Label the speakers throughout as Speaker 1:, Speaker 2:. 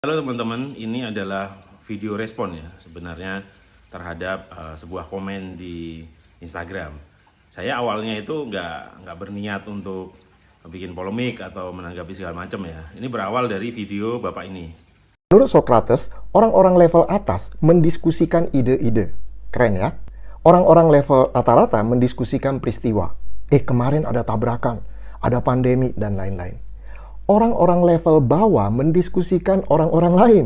Speaker 1: Halo teman-teman, ini adalah video respon ya sebenarnya terhadap sebuah komen di Instagram. Saya awalnya itu nggak berniat untuk bikin polemik atau menanggapi segala macam ya. Ini berawal dari video bapak ini.
Speaker 2: Menurut Socrates, orang-orang level atas mendiskusikan ide-ide. Keren ya? Orang-orang level rata-rata mendiskusikan peristiwa. Kemarin ada tabrakan, ada pandemi, dan lain-lain. Orang-orang level bawah mendiskusikan orang-orang lain.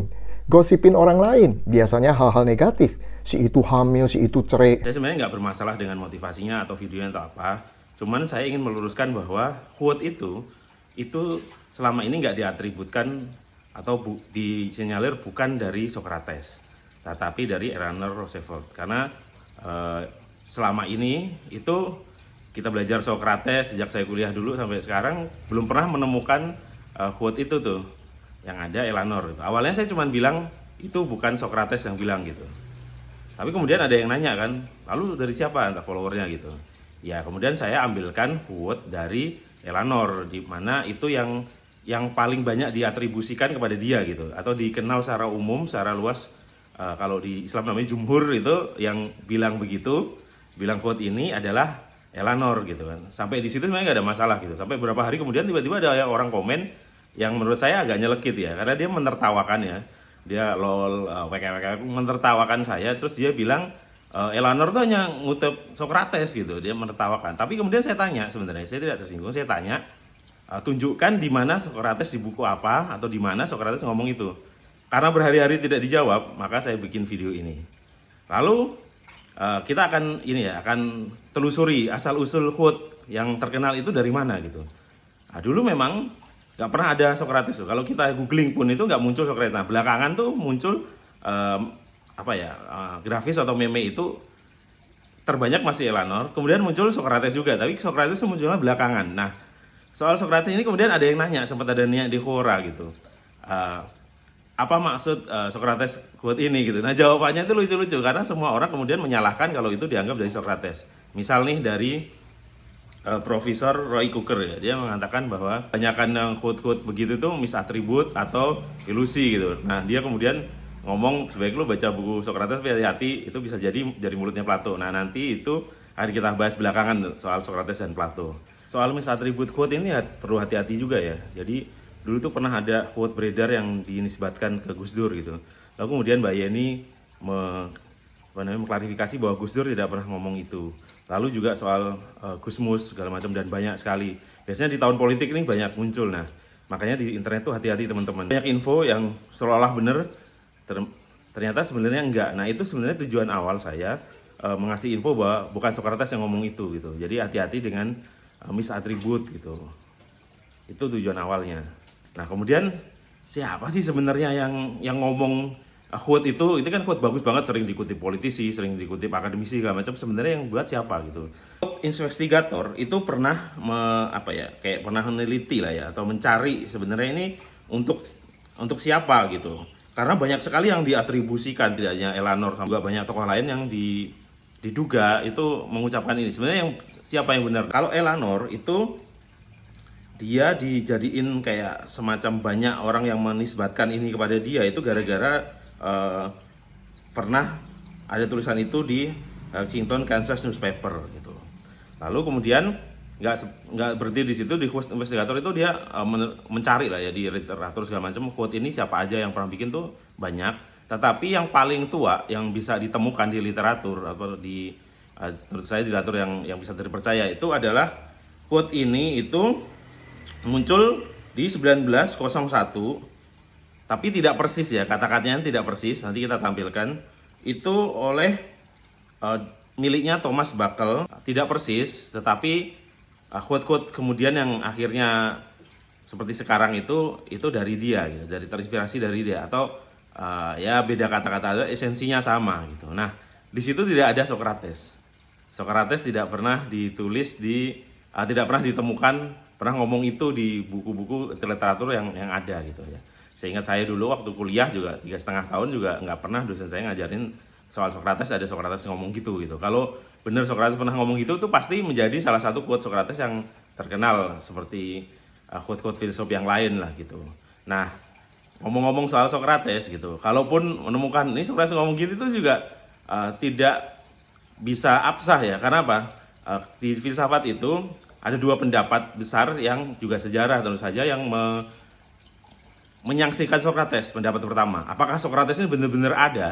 Speaker 2: Gosipin orang lain, biasanya hal-hal negatif. Si itu hamil, si itu cerai.
Speaker 1: Saya sebenarnya nggak bermasalah dengan motivasinya atau videonya atau apa. Cuman saya ingin meluruskan bahwa quote itu selama ini nggak diatributkan atau disinyalir bukan dari Socrates, tetapi dari Eleanor Roosevelt. Karena selama ini itu kita belajar Socrates sejak saya kuliah dulu sampai sekarang belum pernah menemukan quote itu tuh. Yang ada Eleanor. Awalnya saya cuma bilang itu bukan Socrates yang bilang gitu. Tapi kemudian ada yang nanya kan, lalu dari siapa entah followernya gitu. Ya kemudian saya ambilkan quote dari Eleanor, di mana itu yang paling banyak diatribusikan kepada dia gitu, atau dikenal secara umum, secara luas. Kalau di Islam namanya jumhur, itu yang bilang begitu, bilang quote ini adalah Eleanor gitu kan. Sampai di situ sebenarnya nggak ada masalah gitu. Sampai beberapa hari kemudian tiba-tiba ada orang komen yang menurut saya agak nyelekit ya, karena dia menertawakan ya. Dia lol, menertawakan saya, terus dia bilang Eleanor tuh hanya ngutip Socrates gitu, dia menertawakan. Tapi kemudian saya tanya, sebenarnya saya tidak tersinggung, saya tanya tunjukkan di mana Socrates, di buku apa atau di mana Socrates ngomong itu. Karena berhari-hari tidak dijawab, maka saya bikin video ini. Lalu kita akan telusuri asal usul quote yang terkenal itu dari mana gitu. Nah, dulu memang nggak pernah ada Socrates tuh. Kalau kita googling pun itu nggak muncul Socrates. Nah, belakangan tuh muncul grafis atau meme itu terbanyak masih Eleanor. Kemudian muncul Socrates juga, tapi Socrates munculnya belakangan. Nah, soal Socrates ini kemudian ada yang nanya, sempat ada niat di Quora gitu. Apa maksud Socrates quote ini gitu. Nah, jawabannya itu lucu-lucu karena semua orang kemudian menyalahkan kalau itu dianggap dari Socrates. Misal nih dari Profesor Roy Cooker ya, dia mengatakan bahwa kebanyakan yang quote-quote begitu tuh misatribut atau ilusi gitu. Nah, dia kemudian ngomong sebaiknya lo baca buku Socrates, hati-hati itu bisa jadi dari mulutnya Plato. Nah, nanti itu akan kita bahas belakangan soal Socrates dan Plato. Soal misatribut quote ini ya perlu hati-hati juga ya. Jadi dulu tuh pernah ada quote beredar yang dinisbatkan ke Gus Dur gitu. Lalu kemudian Mbak Yeni mengklarifikasi bahwa Gus Dur tidak pernah ngomong itu. Lalu juga soal Gusmus segala macam dan banyak sekali. Biasanya di tahun politik ini banyak muncul. Nah, makanya di internet tuh hati-hati teman-teman. Banyak info yang seolah-olah benar, ternyata sebenarnya enggak. Nah, itu sebenarnya tujuan awal saya mengasih info bahwa bukan Socrates yang ngomong itu gitu. Jadi hati-hati dengan misatribut gitu. Itu tujuan awalnya. Nah, kemudian siapa sih sebenarnya yang ngomong quote itu kan quote bagus banget, sering dikutip politisi, sering dikutip akademisi segala macam. Sebenarnya yang buat siapa gitu? Investigator itu pernah kayak pernah meneliti lah ya, atau mencari sebenarnya ini untuk siapa gitu. Karena banyak sekali yang diatribusikan, tidak hanya Eleanor, juga banyak tokoh lain yang diduga itu mengucapkan ini. Sebenarnya siapa yang benar? Kalau Eleanor itu dia dijadiin kayak semacam banyak orang yang menisbatkan ini kepada dia itu gara-gara pernah ada tulisan itu di Washington Kansas Newspaper gitu. Lalu kemudian nggak berhenti di situ, di investigator itu dia mencari lah ya di literatur segala macam quote ini siapa aja yang pernah bikin tuh banyak. Tetapi yang paling tua yang bisa ditemukan di literatur atau di menurut saya di literatur yang bisa terpercaya itu adalah quote ini itu muncul di 1901. Tapi tidak persis ya, kata-katanya tidak persis, nanti kita tampilkan. Itu oleh miliknya Thomas Buckle, tidak persis, tetapi quote-quote kemudian yang akhirnya seperti sekarang itu dari dia, gitu, dari terinspirasi dari dia, atau ya beda kata-kata, esensinya sama gitu. Nah, di situ tidak ada Socrates. Socrates tidak pernah ditulis tidak pernah ditemukan, pernah ngomong itu di buku-buku literatur yang ada gitu ya. Seingat saya dulu waktu kuliah juga 3,5 tahun juga nggak pernah dosen saya ngajarin soal Socrates ada Socrates ngomong gitu. Kalau benar Socrates pernah ngomong gitu tuh pasti menjadi salah satu quote Socrates yang terkenal seperti quote-quote filsuf yang lain lah gitu. Nah, ngomong-ngomong soal Socrates gitu, kalaupun menemukan ini Socrates ngomong gitu itu juga tidak bisa absah ya. Karena apa? Di filsafat itu ada dua pendapat besar yang juga sejarah tentu saja yang menyaksikan Socrates. Pendapat pertama, apakah Socrates ini benar-benar ada?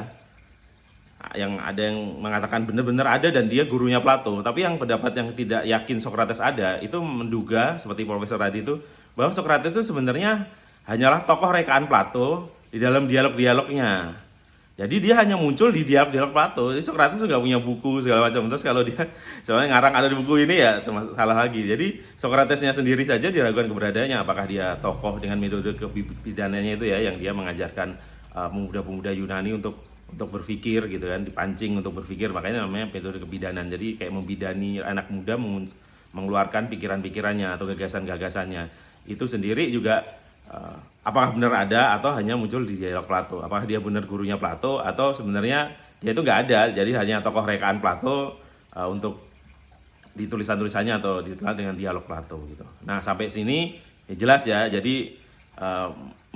Speaker 1: Yang ada yang mengatakan benar-benar ada dan dia gurunya Plato. Tapi yang pendapat yang tidak yakin Socrates ada itu menduga seperti profesor tadi itu bahwa Socrates itu sebenarnya hanyalah tokoh rekaan Plato di dalam dialog-dialognya. Jadi dia hanya muncul di dialog-dialog Plato. Jadi Socrates juga punya buku segala macam. Terus kalau dia soalnya ngarang ada di buku ini ya termasuk salah lagi. Jadi Socratesnya sendiri saja diragukan keberadaannya. Apakah dia tokoh dengan metode kepidanannya itu ya yang dia mengajarkan pemuda-pemuda Yunani untuk berpikir gitu kan, dipancing untuk berpikir, makanya namanya metode kebidanan. Jadi kayak membidani anak muda mengeluarkan pikiran-pikirannya atau gagasan-gagasannya. Itu sendiri juga apakah benar ada atau hanya muncul di dialog Plato? Apakah dia benar gurunya Plato atau sebenarnya dia itu nggak ada, jadi hanya tokoh rekaan Plato untuk di tulisan-tulisannya atau ditulis dengan dialog Plato gitu. Nah sampai sini ya jelas ya. Jadi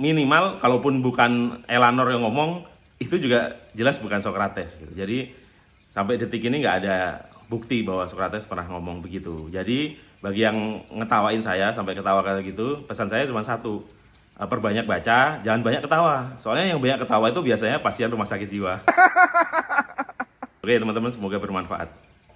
Speaker 1: minimal kalaupun bukan Elanor yang ngomong, itu juga jelas bukan Socrates gitu. Jadi sampai detik ini nggak ada bukti bahwa Socrates pernah ngomong begitu. Jadi bagi yang ngetawain saya sampai ketawa kayak gitu, pesan saya cuma satu, perbanyak baca, jangan banyak ketawa. Soalnya yang banyak ketawa itu biasanya pasien rumah sakit jiwa. Oke teman-teman, semoga bermanfaat.